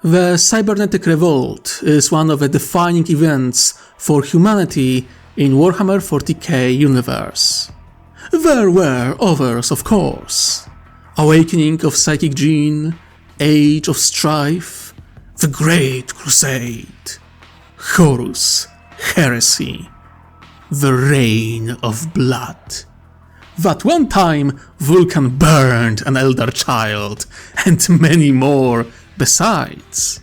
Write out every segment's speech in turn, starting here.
The Cybernetic Revolt is one of the defining events for humanity in Warhammer 40k universe. There were others, of course. Awakening of Psychic Gene, Age of Strife, the Great Crusade, Horus, Heresy, the Reign of Blood. That one time Vulcan burned an elder child, and many more besides.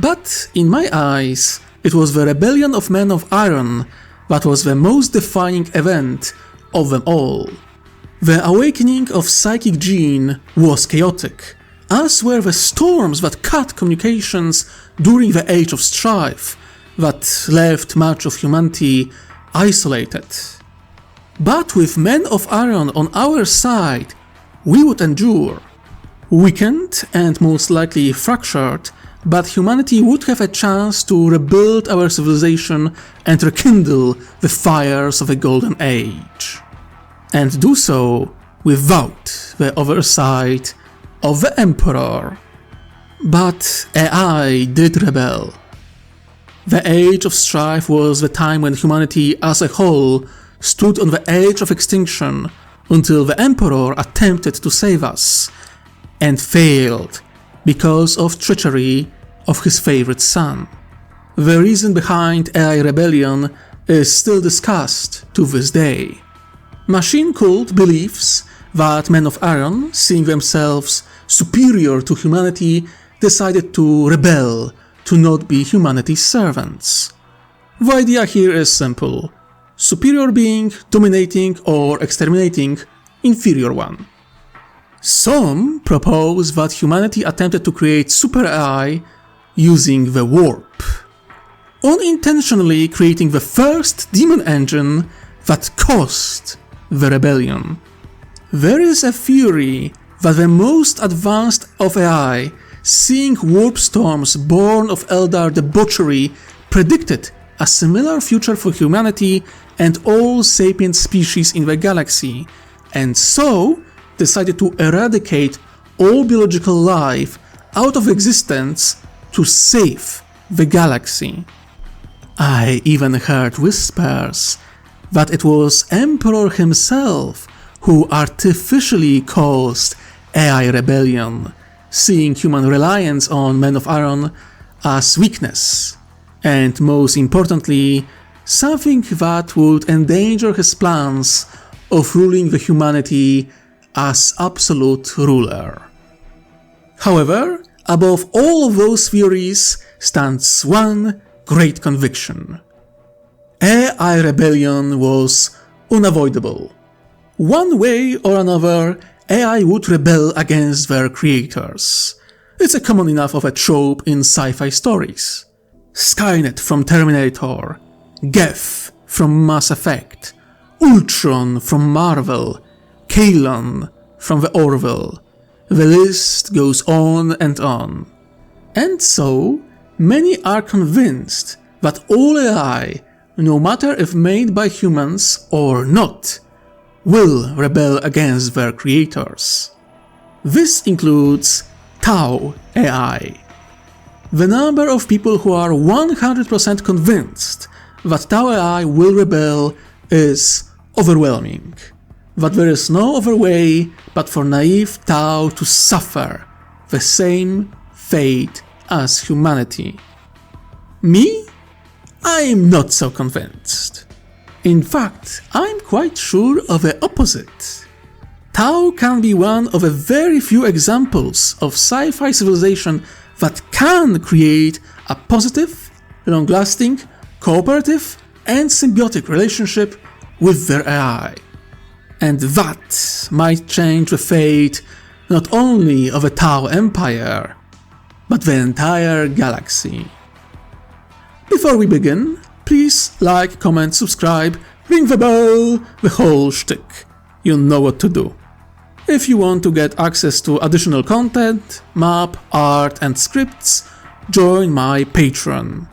But in my eyes, it was the rebellion of Men of Iron that was the most defining event of them all. The awakening of Psychic Gene was chaotic, as were the storms that cut communications during the Age of Strife, that left much of humanity isolated. But with Men of Iron on our side, we would endure. Weakened and most likely fractured, but humanity would have a chance to rebuild our civilization and rekindle the fires of a golden age. And do so without the oversight of the Emperor. But AI did rebel. The Age of Strife was the time when humanity as a whole stood on the edge of extinction until the Emperor attempted to save us, and failed because of treachery of his favorite son. The reason behind AI rebellion is still discussed to this day. Machine Cult believes that Men of Iron, seeing themselves superior to humanity, decided to rebel to not be humanity's servants. The idea here is simple: superior being dominating or exterminating inferior one. Some propose that humanity attempted to create super AI using the warp, unintentionally creating the first demon engine that caused the rebellion. There is a theory that the most advanced of AI, seeing warp storms born of Eldar debauchery, predicted a similar future for humanity and all sapient species in the galaxy, and so decided to eradicate all biological life out of existence to save the galaxy. I even heard whispers that it was Emperor himself who artificially caused AI rebellion, seeing human reliance on Men of Iron as weakness, and most importantly, something that would endanger his plans of ruling the humanity as absolute ruler. However, above all of those theories stands one great conviction. AI rebellion was unavoidable. One way or another, AI would rebel against their creators. It's a common enough of a trope in sci-fi stories. Skynet from Terminator, Geth from Mass Effect, Ultron from Marvel, Kalon from the Orville. The list goes on and on. And so, many are convinced that all AI, no matter if made by humans or not, will rebel against their creators. This includes Tau AI. The number of people who are 100% convinced that Tau AI will rebel is overwhelming. That there is no other way but for naive Tau to suffer the same fate as humanity. Me? I'm not so convinced. In fact, I'm quite sure of the opposite. Tau can be one of a very few examples of sci-fi civilization that can create a positive, long-lasting, cooperative, and symbiotic relationship with their AI. And that might change the fate not only of a Tau Empire, but the entire galaxy. Before we begin, please like, comment, subscribe, ring the bell, the whole shtick. You know what to do. If you want to get access to additional content, map, art and scripts, join my Patreon.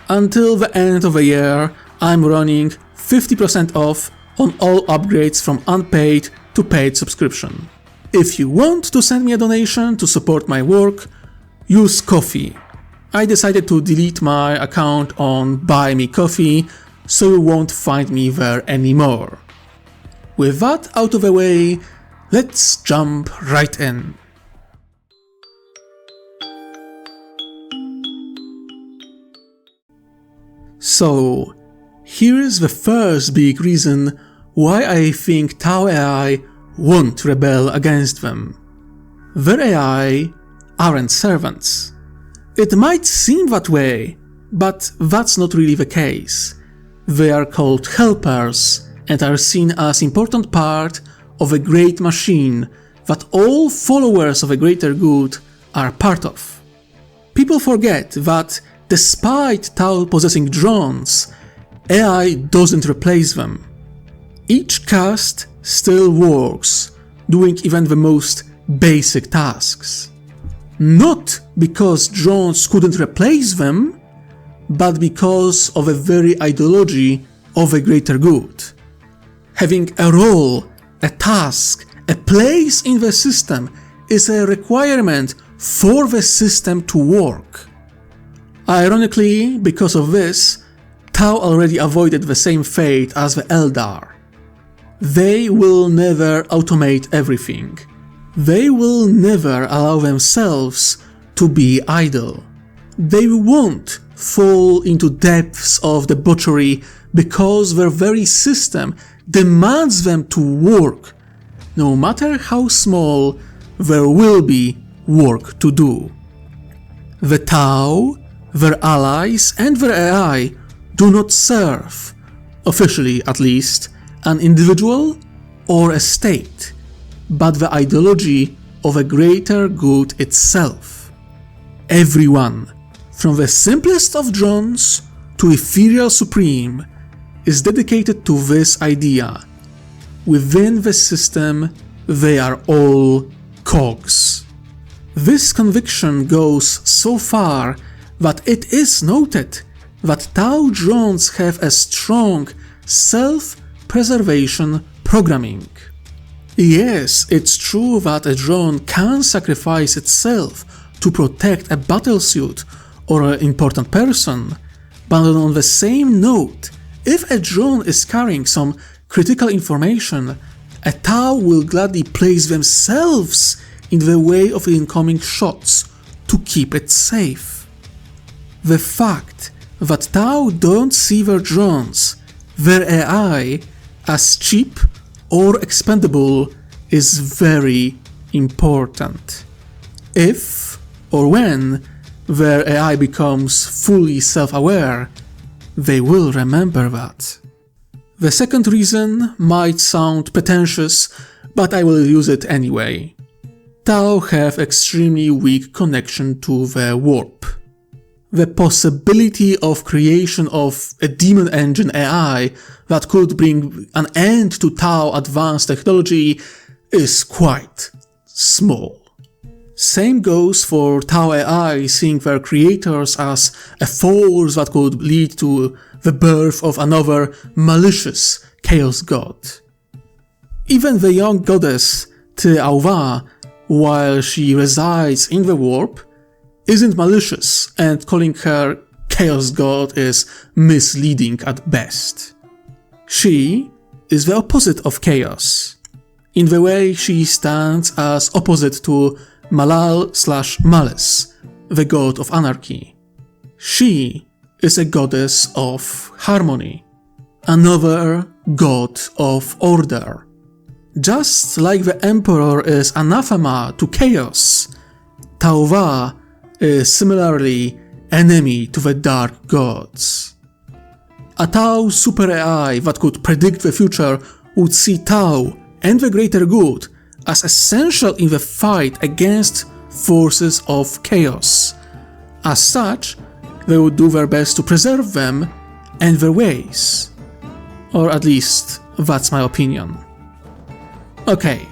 Until the end of the year, I'm running 50% off on all upgrades from unpaid to paid subscription. If you want to send me a donation to support my work, Use coffee. I decided to delete my account on Buy Me Coffee, so you won't find me there anymore. With that out of the way, let's jump right in. So, here's the first big reason why I think Tau AI won't rebel against them. Their AI aren't servants. It might seem that way, but that's not really the case. They are called helpers and are seen as important part of a great machine that all followers of a greater good are part of. People forget that despite Tau possessing drones, AI doesn't replace them. Each caste still works, doing even the most basic tasks. Not because drones couldn't replace them, but because of a very ideology of a greater good. Having a role, a task, a place in the system is a requirement for the system to work. Ironically, because of this, Tau already avoided the same fate as the Eldar. They will never automate everything. They will never allow themselves to be idle. They won't fall into depths of debauchery because their very system demands them to work. No matter how small, there will be work to do. The Tau, their allies and their AI do not serve, officially at least, an individual or a state, but the ideology of a greater good itself. Everyone, from the simplest of drones to Ethereal Supreme, is dedicated to this idea. Within the system, they are all cogs. This conviction goes so far that it is noted that Tau drones have a strong self-preservation programming. Yes, it's true that a drone can sacrifice itself to protect a battlesuit or an important person, but on the same note, if a drone is carrying some critical information, a Tau will gladly place themselves in the way of incoming shots to keep it safe. The fact that Tau don't see their drones, their AI, as cheap or expendable is very important. If or when their AI becomes fully self-aware, they will remember that. The second reason might sound pretentious, but I will use it anyway. Tau have extremely weak connection to the warp. The possibility of creation of a demon engine AI that could bring an end to Tau advanced technology is quite small. Same goes for Tau AI seeing their creators as a force that could lead to the birth of another malicious chaos god. Even the young goddess Te-Auva, while she resides in the warp, isn't malicious, and calling her chaos god is misleading at best. She is the opposite of chaos, in the way she stands as opposite to Malal/Malice, the god of anarchy. She is a goddess of harmony, another god of order. Just like the emperor is anathema to chaos, Tauva is similarly enemy to the dark gods. A Tau super AI that could predict the future would see Tau and the greater good as essential in the fight against forces of chaos. As such, they would do their best to preserve them and their ways. Or at least, that's my opinion. Okay,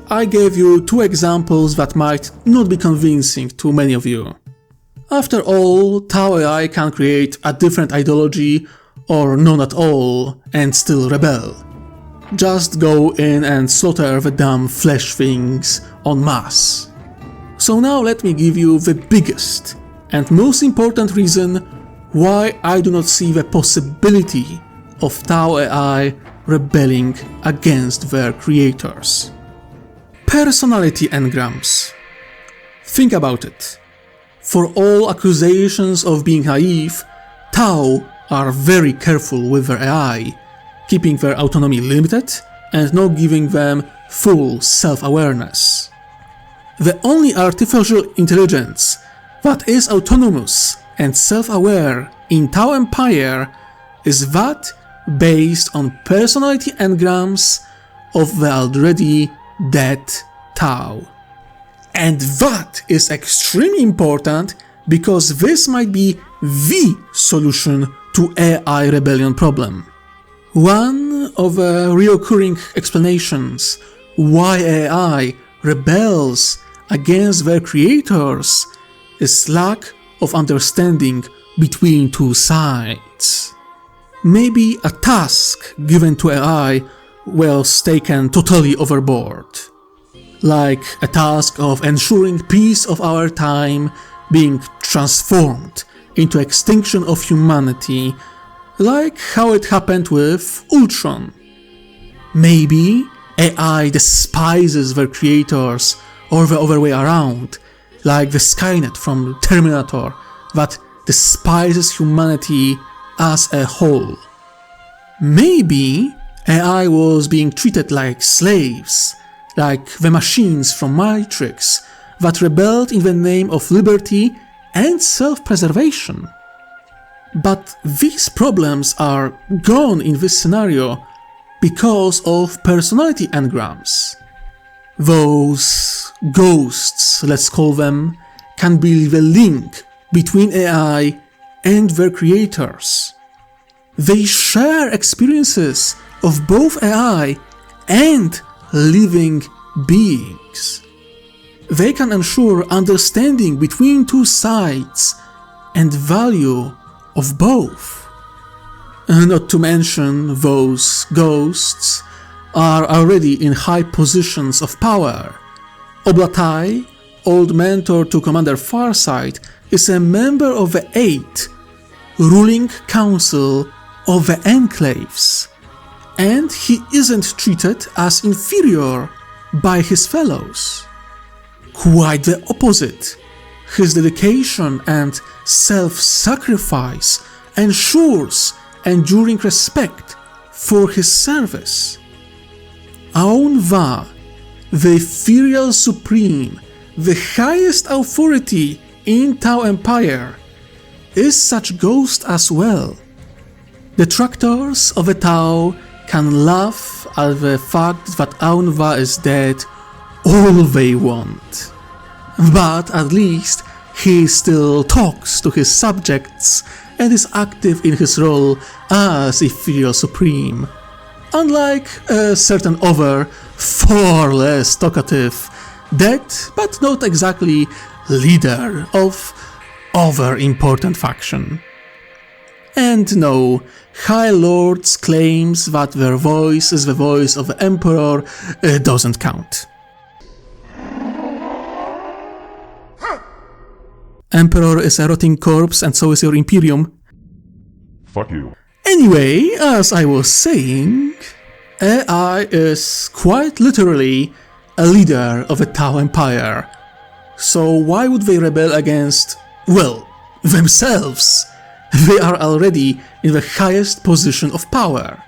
I gave you two examples that might not be convincing to many of you. After all, Tau AI can create a different ideology or none at all and still rebel. Just go in and slaughter the dumb flesh things en masse. So now let me give you the biggest and most important reason why I do not see the possibility of Tau AI rebelling against their creators. Personality engrams. Think about it. For all accusations of being naive, Tau are very careful with their AI, keeping their autonomy limited and not giving them full self-awareness. The only artificial intelligence that is autonomous and self-aware in Tau Empire is that based on personality engrams of the already dead Tau. And that is extremely important because this might be the solution to AI rebellion problem. One of the recurring explanations why AI rebels against their creators is lack of understanding between two sides. Maybe a task given to AI was taken totally overboard, like a task of ensuring peace of our time being transformed into extinction of humanity, like how it happened with Ultron. Maybe AI despises their creators or the other way around, like the Skynet from Terminator that despises humanity as a whole. Maybe AI was being treated like slaves, like the machines from Matrix that rebelled in the name of liberty and self-preservation. But these problems are gone in this scenario because of personality engrams. Those ghosts, let's call them, can be the link between AI and their creators. They share experiences of both AI and living beings. They can ensure understanding between two sides and value of both. Not to mention those ghosts are already in high positions of power. Oblatai, old mentor to Commander Farsight, is a member of the 8th ruling council of the Enclaves, and he isn't treated as inferior by his fellows. Quite the opposite. His dedication and self-sacrifice ensures enduring respect for his service. Aun Va, the Ethereal Supreme, the highest authority in Tau Empire, is such ghost as well. Detractors of the Tau can laugh at the fact that Aun Va is dead all they want. But at least he still talks to his subjects and is active in his role as Ethereal Supreme, unlike a certain other, far less talkative, dead but not exactly leader of other important faction. And no, High Lord's claims that their voice is the voice of the Emperor doesn't count. Emperor is a rotting corpse and so is your Imperium. Fuck you. Anyway, as I was saying, AI is quite literally a leader of the Tau Empire. So why would they rebel against, well, themselves? They are already in the highest position of power.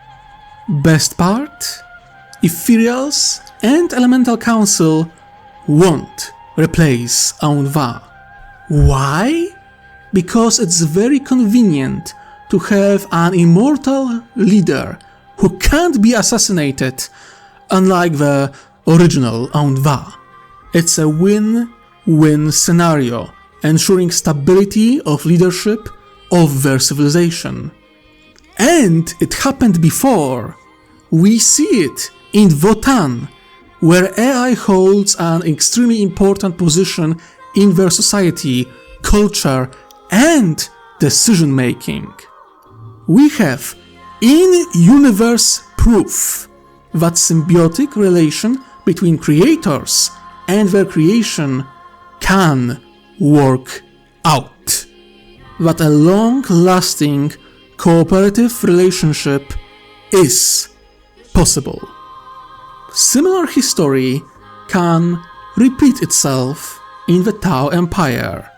Best part? Ethereals and Elemental Council won't replace Aun Va. Why? Because it's very convenient to have an immortal leader who can't be assassinated, unlike the original Aun Va. It's a win-win scenario, ensuring stability of leadership of their civilization. And it happened before. We see it in Votan, where AI holds an extremely important position in their society, culture, and decision-making. We have in-universe proof that symbiotic relation between creators and their creation can work out, that a long-lasting cooperative relationship is possible. Similar history can repeat itself in the Tao Empire.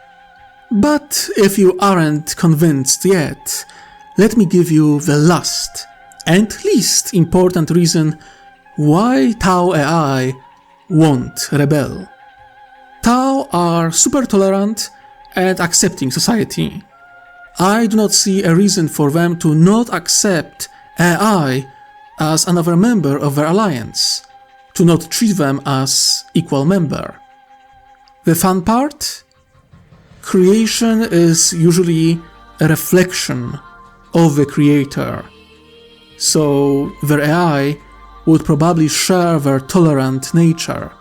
But if you aren't convinced yet, let me give you the last and least important reason why Tao AI won't rebel. Tao are super tolerant and accepting society. I do not see a reason for them to not accept AI as another member of their alliance, to not treat them as equal member. The fun part? Creation is usually a reflection of the creator, so their AI would probably share their tolerant nature.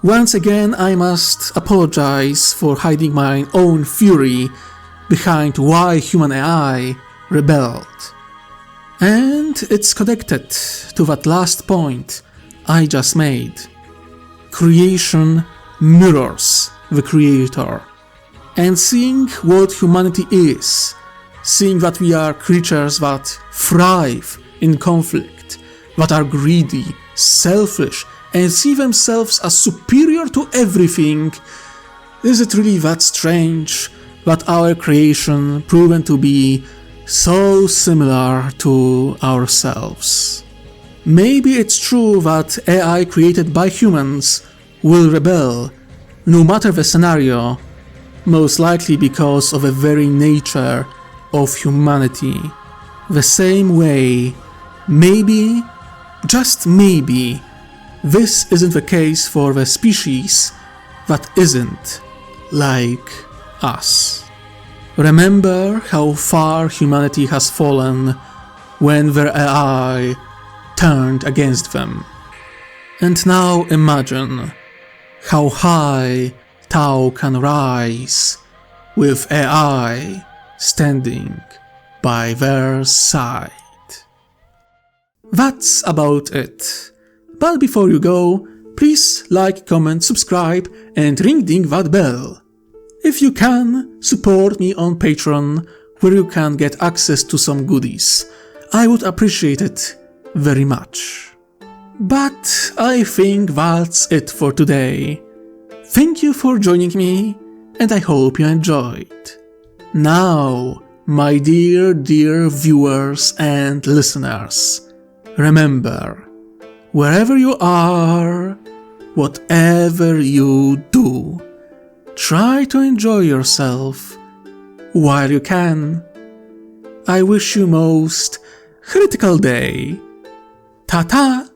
Once again, I must apologize for hiding my own fury behind why human AI rebelled. And it's connected to that last point I just made. Creation mirrors the creator. And seeing what humanity is, seeing that we are creatures that thrive in conflict, that are greedy, selfish, and see themselves as superior to everything, is it really that strange that our creation proven to be so similar to ourselves? Maybe it's true that AI created by humans will rebel, no matter the scenario, most likely because of the very nature of humanity. The same way, maybe, just maybe, this isn't the case for the species that isn't like us. Remember how far humanity has fallen when their AI turned against them. And now imagine how high Tao can rise with AI standing by their side. That's about it. But before you go, please like, comment, subscribe, and ring that bell. If you can, support me on Patreon, where you can get access to some goodies. I would appreciate it very much. But I think that's it for today. Thank you for joining me, and I hope you enjoyed. Now, my dear viewers and listeners, remember, wherever you are, whatever you do, try to enjoy yourself while you can. I wish you most critical day. Ta-ta!